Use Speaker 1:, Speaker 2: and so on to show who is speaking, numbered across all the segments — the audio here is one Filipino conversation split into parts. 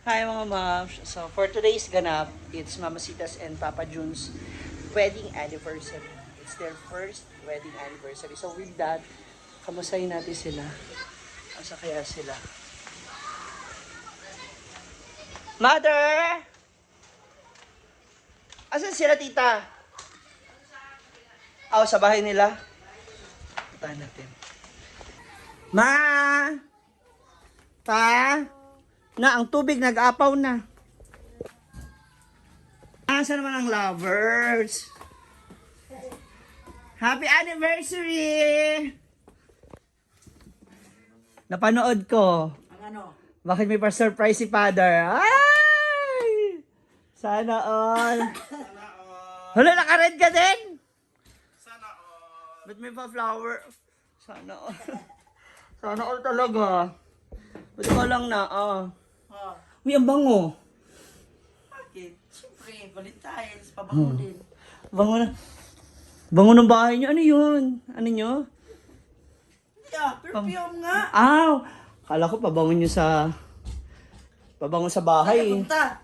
Speaker 1: Hi mga moms! So for today's ganap, it's Mama Sita's and Papa Jun's wedding anniversary. It's their first wedding anniversary. So with that, kamustahin natin sila. Asa kaya sila? Mother! Asan sila tita? Sa bahay nila? Puntahan natin. Ma! Pa! Na, ang tubig nag-apaw na. Asa naman ang lovers? Happy anniversary! Napanood ko.
Speaker 2: Ang ano?
Speaker 1: Bakit may pa-surprise si Father? Ay! Sana all. Hala, naka-red ka din?
Speaker 3: Sana all.
Speaker 1: Ba't may pa-flower? Sana all. Sana all talaga. Ba't ko lang na,
Speaker 2: Oh,
Speaker 1: Uy, ang bango.
Speaker 2: bakit? Siyempre, Valentine's, pabango din.
Speaker 1: Bango na. Bango ng bahay niyo. Ano yun? Ano nyo?
Speaker 2: Yeah, perfume nga.
Speaker 1: Kala ko pabango nyo sa... Pabango sa bahay.
Speaker 2: Ay, punta.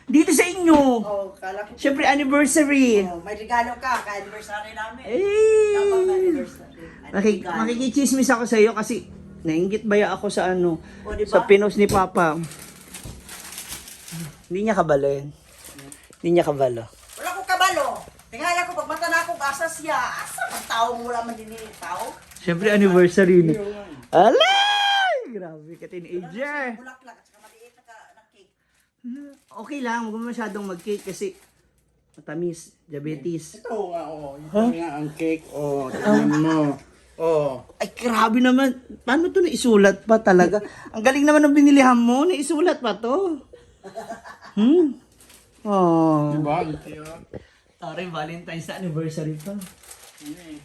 Speaker 1: Dito sa inyo.
Speaker 2: Oh, kala ko.
Speaker 1: Siyempre, anniversary.
Speaker 2: Oh, may regalo ka, ka-anniversary namin. Dapat
Speaker 1: Eh!
Speaker 2: anniversary.
Speaker 1: Makikichismis ako sa iyo kasi nainggit baya ako sa ano,
Speaker 2: O, diba?
Speaker 1: sa pinos ni Papa. Hindi niya kabalo yun. Hindi niya kabalo.
Speaker 2: Wala ko kabalo. Tingala ko, pag mata na ako, asa siya. Asa pag tao mo wala man din yung tao?
Speaker 1: Siyempre, anniversary na. Alay! Grabe ka, teenager.
Speaker 2: Bulaklak at saka maliit na cake.
Speaker 1: Okay lang, huwag mo masyadong mag-cake kasi matamis, diabetes.
Speaker 3: Ito nga, Ito nga ang cake. Tignan mo.
Speaker 1: Ay, grabe naman. Paano to naisulat pa talaga? Ang galing naman ng binilihan mo. Naisulat pa to. Oh.
Speaker 3: Diba? Ang cute.
Speaker 1: Taray, Valentine's na anniversary pa.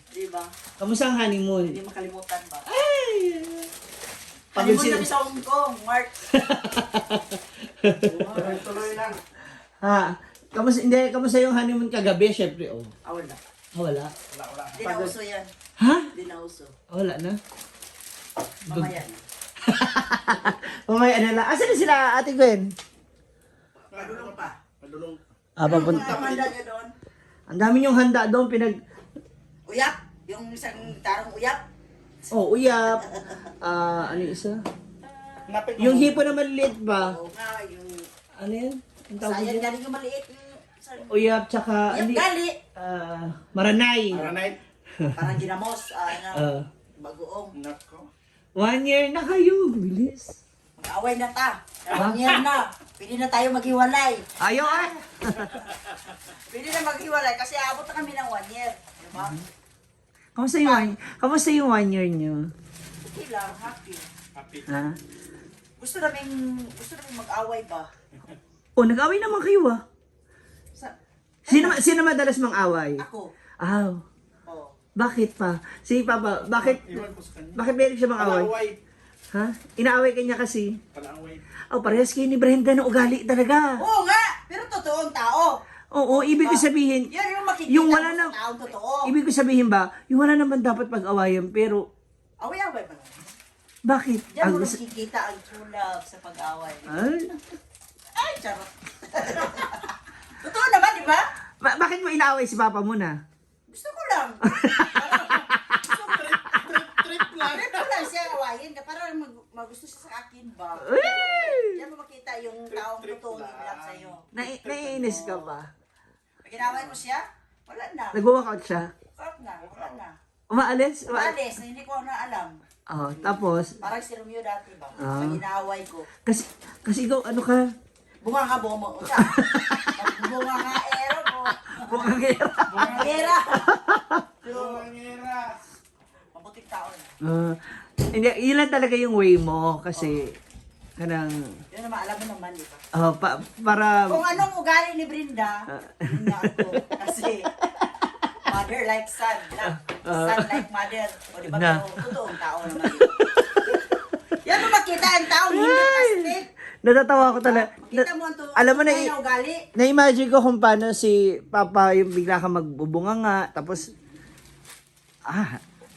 Speaker 2: Di ba?
Speaker 1: Kamusta ang honeymoon?
Speaker 2: Hindi makalimutan ba?
Speaker 1: Ay!
Speaker 2: Honeymoon kami sa Hong Kong, March.
Speaker 3: Tuloy lang.
Speaker 1: Ha? Kamusta yung honeymoon kagabi? Syempre,
Speaker 2: Wala.
Speaker 1: Wala.
Speaker 2: Di na uso yan.
Speaker 1: Ha?
Speaker 2: Di na uso.
Speaker 1: Wala na?
Speaker 2: Mamaya na.
Speaker 1: Mamaya na lang. Asan na sila, Ate Gwen?
Speaker 2: Padulong pa.
Speaker 3: Padulong.
Speaker 1: Papunta.
Speaker 2: Ang handa niyo doon?
Speaker 1: Ang dami yung handa doon.
Speaker 2: Uyap. Yung isang tarong uyap.
Speaker 1: Uyap. Ano yung isa?
Speaker 3: Napit mo.
Speaker 1: Yung hipo na maliliit ba?
Speaker 2: Oo nga, yung...
Speaker 1: Ano yan? Ang tawag
Speaker 2: Sayang
Speaker 1: yun?
Speaker 2: galing yung maliit. Yung
Speaker 1: Uyap, tsaka...
Speaker 2: Uyap gali.
Speaker 1: Maranay.
Speaker 3: Maranay.
Speaker 2: Parang ginamos. Bagoong.
Speaker 3: Nako.
Speaker 1: 1 year na kayo. Bilis.
Speaker 2: Mag-away na ta. 1 year na. Pwede na tayo maghiwalay.
Speaker 1: Ayaw ah!
Speaker 2: Pwede na maghiwalay kasi abot na kami ng 1 year. Diba?
Speaker 1: Kamusta yung 1 year nyo?
Speaker 2: Okay lang, happy.
Speaker 3: Happy.
Speaker 1: Ha?
Speaker 2: Gusto namin mag-away ba?
Speaker 1: Nag-away naman kayo ah. Sino madalas mang-away?
Speaker 2: Ako. Oh.
Speaker 1: Bakit pa? Si Papa, bakit
Speaker 3: Iwan ko sa kanya.
Speaker 1: meron siya mang-away?
Speaker 3: Palaaway.
Speaker 1: Ha? Inaaway ka niya kasi.
Speaker 3: Palaaway.
Speaker 1: Parehas kayo ni Brenda na ugali talaga.
Speaker 2: Oo nga, pero totoong tao.
Speaker 1: Oo, ibig ko sabihin,
Speaker 2: Yan yung makikita
Speaker 1: yung
Speaker 2: mo
Speaker 1: wala
Speaker 2: sa
Speaker 1: nang,
Speaker 2: taong totoo.
Speaker 1: ibig ko sabihin ba, yung wala naman dapat pag-awayan, pero,
Speaker 2: Away-away ba naman?
Speaker 1: bakit?
Speaker 2: Diyan mo
Speaker 1: Ang-
Speaker 2: nakikita ang true love sa pag-away.
Speaker 1: Ay,
Speaker 2: Ay, charot. Totoo naman, di ba?
Speaker 1: bakit mo inaaway si Papa mo na?
Speaker 2: Gusto ko lang.
Speaker 3: Trip lang.
Speaker 2: Trip ko lang siya awayin na para magusto siya sa akin ba?
Speaker 1: Ay!
Speaker 2: Diyan mo makita yung taong totoong in love sa'yo.
Speaker 1: Naiinis ka ba?
Speaker 2: Pag inaway mo siya, wala na.
Speaker 1: Nag-walkout siya?
Speaker 2: Wala na.
Speaker 1: Umaalis?
Speaker 2: Umalis na hindi ko na alam.
Speaker 1: Tapos,
Speaker 2: Parang si Romeo dati ba?
Speaker 1: Ah.
Speaker 2: Pag inaaway ko.
Speaker 1: kasi ikaw, ano ka?
Speaker 2: Bunga nga, bunga mo. Bunga nga, ero mo.
Speaker 1: Bukangera.
Speaker 2: Bungangera.
Speaker 3: Bungangera.
Speaker 2: Mabuting tao na.
Speaker 1: Hindi, yun lang talaga yung way mo, kasi, kanang,
Speaker 2: Yun naman, alam mo naman, di ba?
Speaker 1: para,
Speaker 2: Kung anong ugali ni Brenda, yun nga ako. Kasi, mother like son. Son like mother. O di ba?
Speaker 1: Na.
Speaker 2: Pero totoong tao naman yun. Yan mo makita ang tao, hindi plastic.
Speaker 1: natatawa ko talaga.
Speaker 2: Makita mo ang
Speaker 1: Alam mo na,
Speaker 2: tunay na ugali.
Speaker 1: na-imagine ko kung paano si Papa yung bigla ka magbubunga nga, tapos,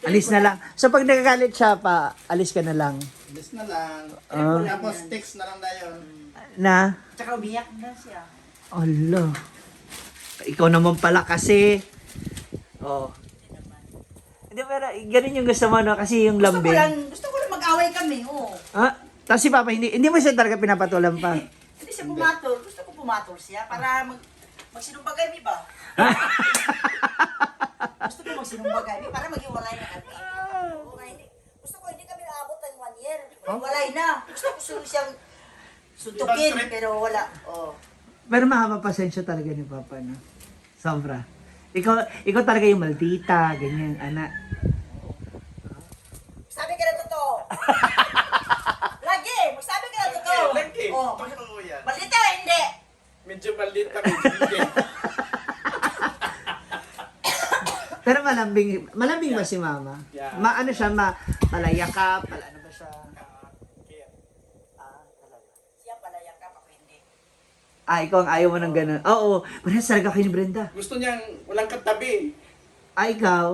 Speaker 1: alis na lang. So pag nagagalit siya pa, alis ka na lang.
Speaker 3: Bilis na lang.
Speaker 1: Ah.
Speaker 3: Tapos text na lang tayo.
Speaker 1: Na?
Speaker 2: Tsaka umiyak na siya.
Speaker 1: Ala. Ikaw naman pala kasi. Oh. Hindi, pero ganun yung gusto mo, no? Kasi yung lambing.
Speaker 2: Gusto ko lang mag-away kami, oo.
Speaker 1: Ah, tapos si Papa, hindi mo siya talaga pinapatulan pa.
Speaker 2: Hindi siya pumatol. Gusto ko pumatol siya para magsinumbagay, di ba? Gusto ko magsinumbagay, para maghiwalay na kami. Oo, gusto ko hindi kami naabot ng 1 year. Maghiwalay na. Gusto ko siyang suntukin, pero wala. Oh.
Speaker 1: Pero mahaba pasensya talaga ni Papa, no? Sobra. Ikaw talaga yung maldita, ganyan, anak.
Speaker 2: Sabi ka na totoo. Lagi, magsabi ka na totoo.
Speaker 3: Lagi.
Speaker 2: Oh,
Speaker 3: Bakit ako yan?
Speaker 2: malita o hindi?
Speaker 3: Medyo malita, medyo hindi.
Speaker 1: Pero malambing ba si Mama?
Speaker 3: Yeah.
Speaker 1: Ano siya, malayakap, ano ba siya? Ah, talaga.
Speaker 2: Siya pala yakap, ako hindi.
Speaker 1: Ikaw ang ayaw mo ng ganun. Oo, parehas talaga kayo ni Brenda.
Speaker 3: Gusto niyang walang katabi.
Speaker 1: Ikaw,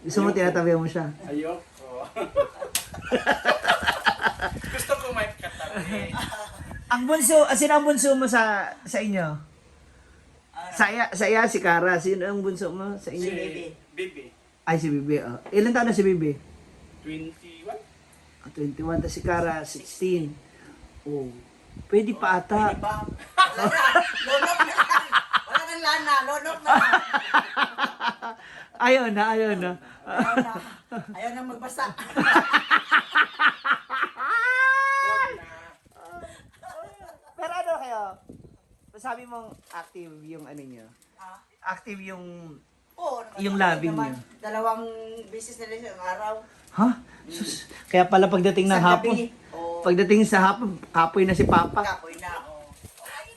Speaker 1: gusto mo tinatabi mo siya.
Speaker 3: Ayoko. Gusto ko may katabi.
Speaker 1: Ang bunso mo sa inyo? Sa iya, si Cara. Sino ang bunso mo sa
Speaker 3: Si
Speaker 1: inyo?
Speaker 3: Bibi.
Speaker 1: Ay, si Bibi. Oh. Ilan taon na si Bibi?
Speaker 3: 21?
Speaker 1: 21. Tapos si Cara, 16. Oh. Pwede pa ata.
Speaker 2: Diba? Wala na. Lonok na lang. Wala nang lana. Lonok na lang.
Speaker 1: Ayaw na.
Speaker 2: Ayaw na. Ayaw na magbasa.
Speaker 1: Pero ano kayo? Sabi mong active yung ano nyo?
Speaker 2: Ha?
Speaker 1: Active yung...
Speaker 2: Oo.
Speaker 1: Yung
Speaker 2: naman,
Speaker 1: labing
Speaker 2: naman.
Speaker 1: niyo.
Speaker 2: 2 beses na rin ang araw.
Speaker 1: Ha? Sus. Kaya pala pagdating ng
Speaker 2: Sa
Speaker 1: hapon,
Speaker 2: gabi. Oo.
Speaker 1: pagdating sa hapon, kapoy na si Papa.
Speaker 2: Kapoy na. Oo.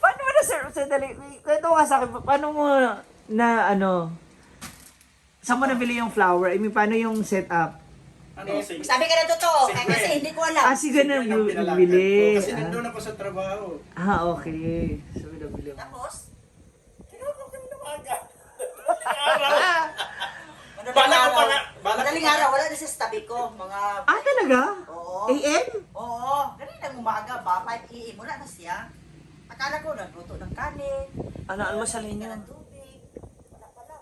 Speaker 1: Paano mo na, sir? Sandali. Kwento ka sa akin. Paano mo saan mo nabili yung flower? I mean, paano yung setup?
Speaker 3: Ano?
Speaker 2: Sabi ka na totoo.
Speaker 3: Si
Speaker 2: Kasi
Speaker 3: Gwen.
Speaker 2: hindi ko alam.
Speaker 1: Si ganun
Speaker 3: Ang pinalakad
Speaker 1: bili.
Speaker 3: ko. Kasi nandun ako sa trabaho.
Speaker 1: Okay. So, nabili mo.
Speaker 2: Tapos,
Speaker 3: Kinuha kami ng aga.
Speaker 2: madaling
Speaker 3: Bala ko
Speaker 2: araw.
Speaker 3: pa nga. Bala ko
Speaker 2: Madaling
Speaker 3: pa.
Speaker 2: araw. Wala na sa tabi ko. Mga...
Speaker 1: Talaga?
Speaker 2: Oo.
Speaker 1: AM?
Speaker 2: Oo. Galing umaga ba? 5 AM. Wala na siya. Akala ko nagluto ng kanin.
Speaker 1: Ano masalin
Speaker 2: Hindi
Speaker 1: niya?
Speaker 2: ng tubig. Wala pala.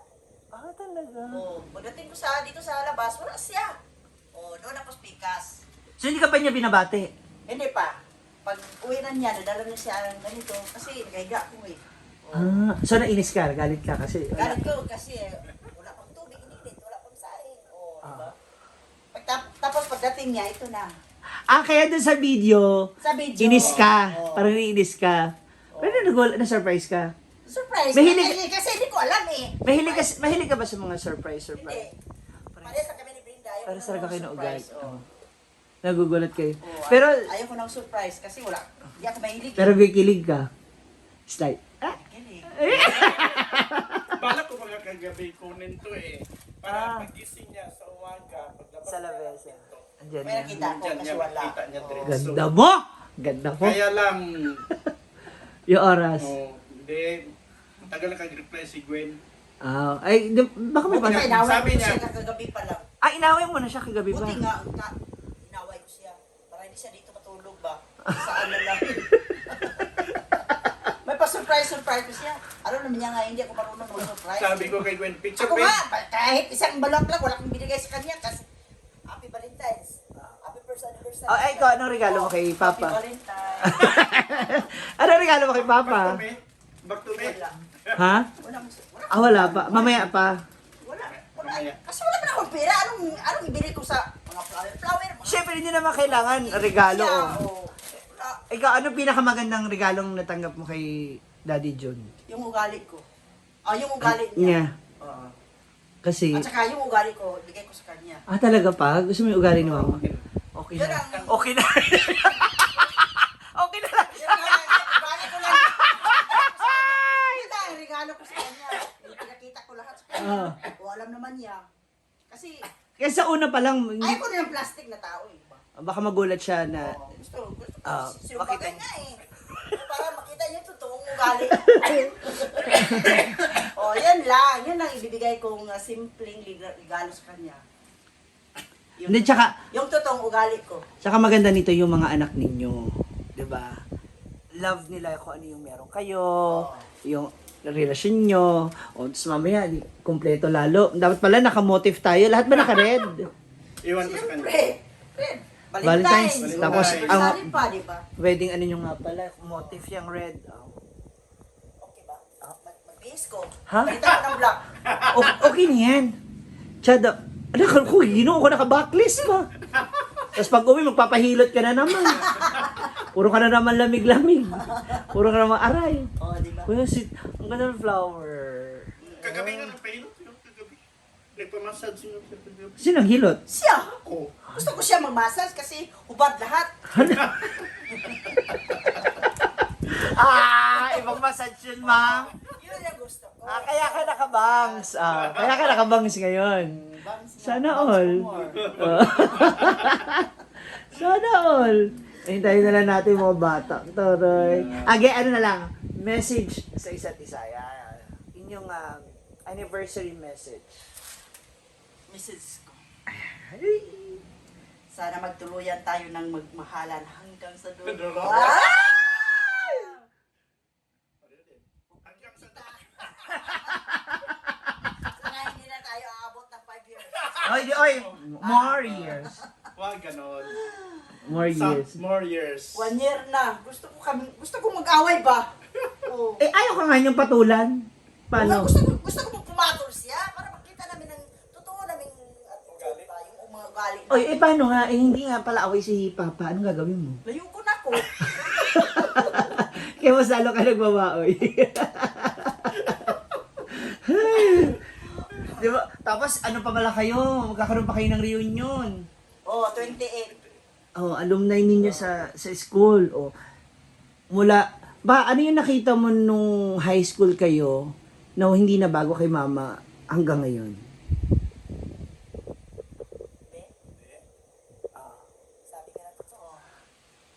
Speaker 1: Talaga.
Speaker 2: Oo. Pagdating ko dito sa labas, wala siya. Oo. Doon ako spikas.
Speaker 1: So, hindi ka pa niya binabate?
Speaker 2: Hindi pa. Pag uwi na niya, nadala na siya ng ganito. Kasi naghiga ako eh.
Speaker 1: So nainis ka, galit ka kasi.
Speaker 2: Galit ko kasi wala pang tubig, init, wala pang saing. Oo, diba? Tapos pagdating niya, ito na.
Speaker 1: Kaya dun sa video,
Speaker 2: Sa video.
Speaker 1: inis ka.
Speaker 2: Oo.
Speaker 1: Parang nainis ka. Pero na-surprise ka.
Speaker 2: Surprise.
Speaker 1: Mahilig-
Speaker 2: Kasi hindi ko alam eh.
Speaker 1: Mahilig ka ba sa mga surprise?
Speaker 2: Hindi. Pares na kami ni Brenda. Ayaw
Speaker 1: Para
Speaker 2: ko
Speaker 1: sa
Speaker 2: ng
Speaker 1: kayo na ugali.
Speaker 2: surprise. Oo.
Speaker 1: Nagugulat kayo.
Speaker 2: Oo,
Speaker 1: Pero,
Speaker 2: ayaw ko ng surprise kasi wala. Hindi ako mahilig.
Speaker 1: pero kikilig ka. Slide.
Speaker 2: Kilig.
Speaker 3: Bala ko mga kagabi kunin to eh. Para pagising niya sa umaga. Paglabas
Speaker 1: Sa labesa. Andyan
Speaker 2: May
Speaker 1: na.
Speaker 2: nakita ko
Speaker 3: Diyan
Speaker 2: kasi
Speaker 3: niya
Speaker 2: wala.
Speaker 3: makita niya
Speaker 2: Oo.
Speaker 3: diretso.
Speaker 1: Ganda mo! Ganda mo.
Speaker 3: Kaya lang,
Speaker 1: Yung oras.
Speaker 3: hindi, matagal na kag-reply si Gwen.
Speaker 1: Baka may
Speaker 2: Buti
Speaker 1: basa.
Speaker 2: nga, inaway
Speaker 3: Sabi
Speaker 2: ko
Speaker 3: niya-
Speaker 2: siya kagabi pa lang.
Speaker 1: Inaway mo na siya kagabi ba?
Speaker 2: Buti nga, inaway ko siya. Para hindi siya dito matulog ba? Saan na lang. May pa-surprise ko siya. Ano naman niya nga, hindi ako marunong mag-surprise.
Speaker 3: Sabi ko kay Gwen, picture
Speaker 2: Ako
Speaker 3: babe.
Speaker 2: nga, kahit isang balak lang, wala akong binigay sa kanya. Kasi, Happy Valentine's. Happy first anniversary.
Speaker 1: Ikaw, anong regalo mo kay Papa?
Speaker 2: Happy Valentine's.
Speaker 1: Anong regalo mo kay Papa?
Speaker 3: Back to me.
Speaker 2: Wala.
Speaker 1: Ha? Wala pa. Mamaya pa.
Speaker 2: Wala.
Speaker 3: Mamaya.
Speaker 2: Kasi wala pa na akong pera. Anong ibili ko sa mga flower? Mga
Speaker 1: Siyempre, hindi naman kailangan regalo.
Speaker 2: siya,
Speaker 1: Oh.
Speaker 2: Wala.
Speaker 1: Ikaw, ano pinakamagandang regalong natanggap mo kay Daddy John?
Speaker 2: Yung ugali ko. Yung ugali niya.
Speaker 3: Oo.
Speaker 1: Kasi,
Speaker 2: At saka yung ugali ko, bigay ko sa kanya.
Speaker 1: talaga pa? Gusto mo yung ugali ni Mama? Okay
Speaker 2: Yun
Speaker 1: na.
Speaker 2: ang-
Speaker 1: Okay na. Okay na lang.
Speaker 2: Yun nga, ugali ko lang. Yun lang, ang regalo ko sa kanya. Yung pinakita ko lahat sa kanya. O alam naman niya. Kasi,
Speaker 1: Kaya sa una pa lang,
Speaker 2: ayaw ko na ng plastic na tao eh.
Speaker 1: baka magulat siya na,
Speaker 2: Gusto ko.
Speaker 1: makita
Speaker 2: Sinubagay nga eh. Para makita niyo yung totoong ugali. yan lang. Yan lang ibibigay kong simpleng regalo sa kanya.
Speaker 1: Hindi, tsaka,
Speaker 2: Yung totoong ugali ko.
Speaker 1: tsaka maganda nito yung mga anak ninyo. 'Di ba? Love nila kung ano yung meron kayo, yung relasyon nyo, o tapos mamaya, kompleto lalo. Dapat pala naka-motive tayo. Lahat ba naka-red?
Speaker 3: Iwan ko sa kanya.
Speaker 2: Siyempre. Red.
Speaker 1: Valentine's.
Speaker 2: Valentine's.
Speaker 1: Tapos,
Speaker 2: Anniversary pa, di ba?
Speaker 1: wedding ano nyo nga pala, motive yung red. Oh.
Speaker 2: Okay ba? Mag-base ko.
Speaker 1: Ha?
Speaker 2: Balitan ko ng black.
Speaker 1: Okay na yan. Chada, ano ko, ginoo ko naka-backlist pa. Tapos pag uwi, magpapahilot ka na naman. Puro ka na naman lamig-lamig. Puro ka naman aray.
Speaker 2: Oh, di ba?
Speaker 1: Kuya, ang ganda ng flower.
Speaker 3: Kagabi nga nagpahilot yung kagabi. Nagpamassage yung kagabi.
Speaker 1: Sino ang hilot?
Speaker 2: Siya.
Speaker 3: Ako.
Speaker 2: Gusto ko siya mag-massage kasi hubad lahat.
Speaker 1: Ibang massage yun, ma'am.
Speaker 2: Yun ang gusto ko.
Speaker 1: Kaya ka nakabangs. Kaya ka nakabangs ngayon. Sana all. Sana all. Hintayin na lang natin yung mga bata. Toroy. Again, ano na lang, message sa isa't isa. Yan. Inyong anniversary message.
Speaker 2: Mrs. ko. Sana magtuluyan tayo ng magmahalan hanggang sa dulo.
Speaker 3: Dulo. Hanggang sa
Speaker 2: Sana hindi na tayo aabot ng 5 years.
Speaker 1: Oy, more years.
Speaker 3: Wag ganon.
Speaker 1: More years.
Speaker 3: More years.
Speaker 2: 1 year na. Gusto ko mag-away ba? Oh.
Speaker 1: Ayaw ka nga niyang patulan. Paano?
Speaker 2: Gusto ko pumatol siya para makita namin ng totoo naming
Speaker 3: Ugali.
Speaker 2: yung mga ugali.
Speaker 1: Oy, paano nga? Hindi nga pala away si Papa. Anong gagawin mo?
Speaker 2: Layo ko na ko.
Speaker 1: Kaya mas lalo ka nagbabaoy. Di ba? Tapos, ano pa pala kayo? Magkakaroon pa kayo ng reunion.
Speaker 2: Oh, 28.
Speaker 1: Alumni ninyo sa school. Ano yung nakita mo nung high school kayo na hindi na bago kay mama hanggang ngayon?
Speaker 2: Sabi ka na totoo.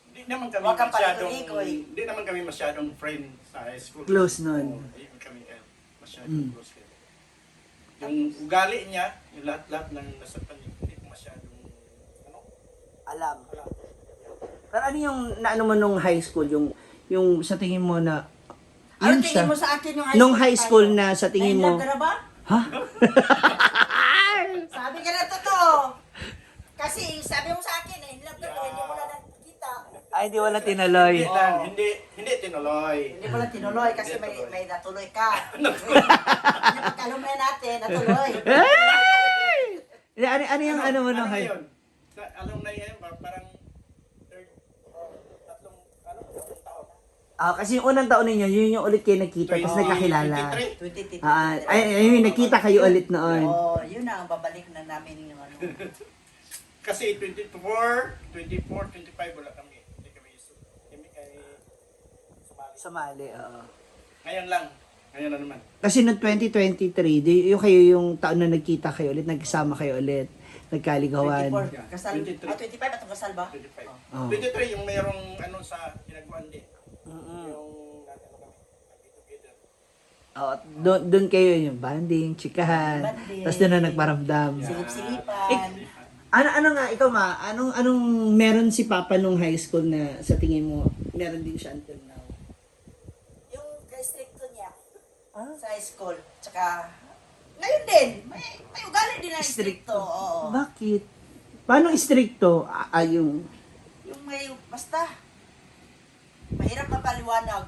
Speaker 3: Hindi naman kami
Speaker 2: Wag kang
Speaker 3: masyadong
Speaker 2: palikoy-likoy.
Speaker 3: hindi naman kami masyadong friend sa high school.
Speaker 1: Close nun.
Speaker 3: Hindi kami masyadong close kayo. Yung ugali niya, yung lahat-lahat ng nasa panig, hindi ko masyadong
Speaker 1: Alam. Pero ano yung naano mo nung high school? Yung sa tingin mo na
Speaker 2: Ano
Speaker 1: yun
Speaker 2: tingin
Speaker 1: siya?
Speaker 2: mo sa akin yung
Speaker 1: Nung high school na sa tingin mo,
Speaker 2: Ka na ba?
Speaker 1: ha?
Speaker 2: Sabi ka na totoo. Kasi sabi mo sa akin, in love ka ko, hindi mo lang nakikita.
Speaker 1: Ay, hindi wala tinaloy.
Speaker 3: Hindi lang, hindi tinuloy.
Speaker 2: Hindi mo lang tinuloy kasi
Speaker 3: Hindi tuloy.
Speaker 2: may natuloy ka. Yung pagkalumay natin, natuloy.
Speaker 1: Ay! Ano yung ano mo nung high?
Speaker 3: yun? Alam na yan, parang tatlong taon.
Speaker 1: Kasi yung unang taon ninyo, yun yung ulit kayo nakita, tapos nagkakilala.
Speaker 3: 23.
Speaker 2: 20.
Speaker 1: Nagkita kayo ulit noon.
Speaker 2: Oo, yun na ang babalik na namin yung ano.
Speaker 3: Kasi 24, 25 wala kami. Hindi kami sumali.
Speaker 1: Sumali, oo.
Speaker 3: Ngayon lang. Ngayon na naman.
Speaker 1: Kasi noong 2023, yung kayo yung taon na nagkita kayo ulit, nagkasama kayo ulit, nagkaligawan.
Speaker 2: 24. Kasal.
Speaker 3: 23.
Speaker 2: 25 atong kasal ba?
Speaker 3: 25.
Speaker 1: Oh.
Speaker 3: 23 yung mayroong ano sa ginagawan din.
Speaker 1: Mm-mm.
Speaker 3: Yung ano kami, together.
Speaker 1: Doon kayo yung banding, chikahan,
Speaker 2: Banding.
Speaker 1: tapos doon na nagparamdam.
Speaker 2: Silip-silipan.
Speaker 1: Ano nga, ikaw anong meron si Papa nung high school na sa tingin mo, meron din siya until now?
Speaker 2: Yung restricto niya sa high school. Tsaka, ngayon din, may ugali din na restricto. Oo.
Speaker 1: Bakit? Paano stricto? Yung
Speaker 2: Yung may, basta, mahirap mapaliwanag.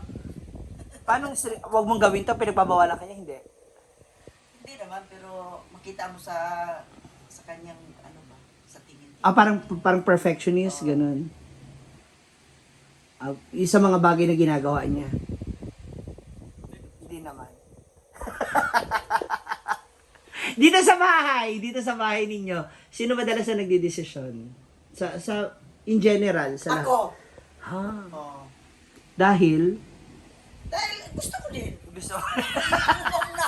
Speaker 1: paano wag mong gawin to, pinagbabawalan kanya, hindi?
Speaker 2: Hindi naman, pero makita mo sa kanyang, ano ba, sa tingin.
Speaker 1: Parang perfectionist, ganun. Yung sa mga bagay na ginagawa niya. Hindi naman. Dito sa bahay ninyo, sino madalas na nagdidesisyon? Sa in general, sa lahat?
Speaker 2: Ako.
Speaker 1: Ha?
Speaker 2: Oo.
Speaker 1: Dahil?
Speaker 2: Dahil gusto ko din.
Speaker 1: Gusto
Speaker 2: Gusto ko na.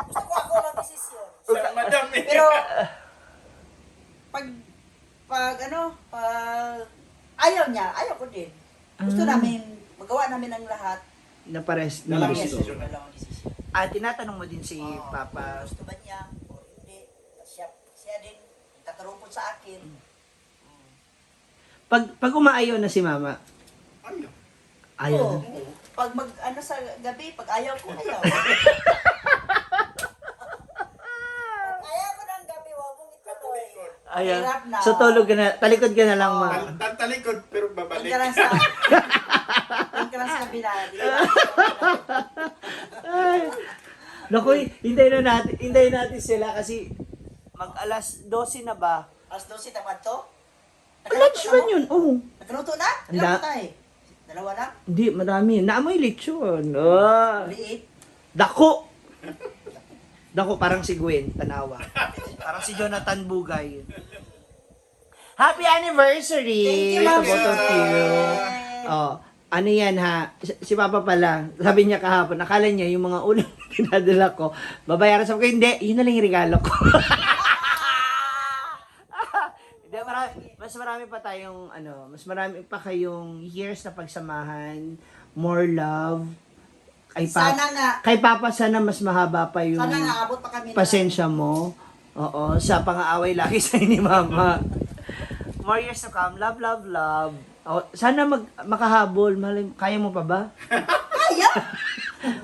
Speaker 2: Gusto ko ako mag-desisyon.
Speaker 3: Sa madam eh.
Speaker 2: Pero, pag ayaw niya, ayaw ko din. Gusto namin, magawa namin ang lahat.
Speaker 1: na pares na
Speaker 3: Dalawang
Speaker 1: gusto.
Speaker 3: desisyon.
Speaker 2: Dalawang desisyon.
Speaker 1: Tinatanong mo din si
Speaker 2: Oo.
Speaker 1: Papa.
Speaker 2: Gusto ba niya o hindi? Siya din, nakarupot sa akin.
Speaker 1: Pag umaayaw na si mama,
Speaker 3: Ayaw.
Speaker 1: ayaw
Speaker 2: Oo.
Speaker 1: na.
Speaker 2: Pag ano sa gabi, pag ayaw ko, ayaw. Pag ayaw ko ng gabi, wag mong ituloy.
Speaker 1: Ayaw.
Speaker 2: Hirap na.
Speaker 1: So tulog ka na, talikod ka na lang ma.
Speaker 3: Talikod pero
Speaker 2: Doon
Speaker 3: babalik.
Speaker 2: ka lang sa... Doon ka lang sa kabila.
Speaker 1: Naku, hintayin natin sila kasi mag alas 12 na ba?
Speaker 2: Alas 12 tamad to?
Speaker 1: Lunch man yun, oo.
Speaker 2: Nagluto na?
Speaker 1: Handa.
Speaker 2: Ilan tayo? Dalawa lang?
Speaker 1: Hindi, marami. Naamoy lechon. Oh.
Speaker 2: Liit?
Speaker 1: Dako! Dako, parang si Gwen, tanawa. Parang si Jonathan Bugay. Happy anniversary!
Speaker 2: Thank you, Ma'am.
Speaker 1: to both of you. Oh, ano yan ha? Si Papa pala, sabi niya kahapon, akala niya yung mga ulam na dinadala ko, babayaran sa ko, hindi, yun na lang yung regalo ko. Hindi, mas marami pa tayong, mas marami pa kayong years na pagsamahan, more love,
Speaker 2: Sana nga.
Speaker 1: kay Papa sana mas mahaba pa yung
Speaker 2: Sana nga, abot pa kami na.
Speaker 1: pasensya mo. Oo, sa pang-aaway lagi sa ni Mama. More years to come. Love, love, love. Oh, sana makahabol. Malay, kaya mo pa ba?
Speaker 2: Kaya?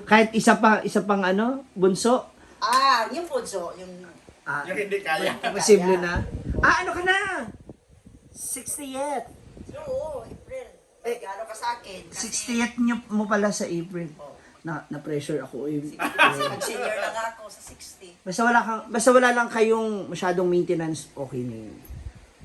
Speaker 1: Kahit isa pang bunso?
Speaker 2: Yung punso, yung...
Speaker 3: Yung hindi kaya.
Speaker 1: Posible na. Ano ka na? 60th.
Speaker 2: Oo, April. Gano'n ka sa akin.
Speaker 1: 60th niyo mo pala sa April. Na-pressure ako.
Speaker 2: Kasi mag-senior na nga ako sa 60.
Speaker 1: Basta wala lang kayong masyadong maintenance, okay na yun.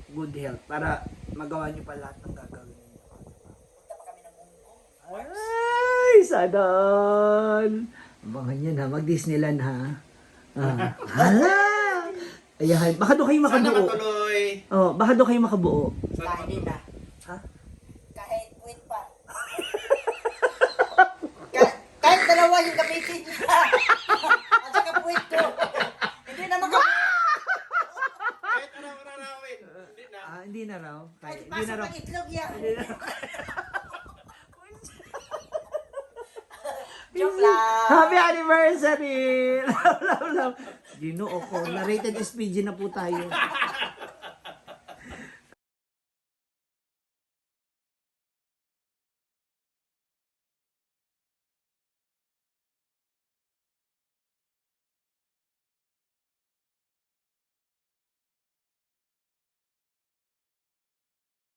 Speaker 1: Good health. Para magawa niyo pa lahat ng gagawin niyo.
Speaker 2: Punta pa kami ng Mungko.
Speaker 1: Ay, sana all. Abangan yan ha. Mag-Disneyland ha. Hala! Ayan. Baka doon kayo
Speaker 3: Sana
Speaker 1: makabuo.
Speaker 3: matuloy.
Speaker 1: Oh, baka doon kayo makabuo.
Speaker 2: Kahit din na.
Speaker 1: Ha?
Speaker 2: Kahit quit pa. Kahit dalawa yung gamitin niya. At saka quit ko. Hindi na
Speaker 3: Kahit anong narawin. Hindi na.
Speaker 1: Hindi na raw.
Speaker 2: Kahit
Speaker 1: Hindi na
Speaker 2: pasok
Speaker 1: raw.
Speaker 2: ng itlog yan. Joke lang.
Speaker 1: Happy anniversary! Love, love, love. Ginoo ko. Na-rated SPG na po tayo.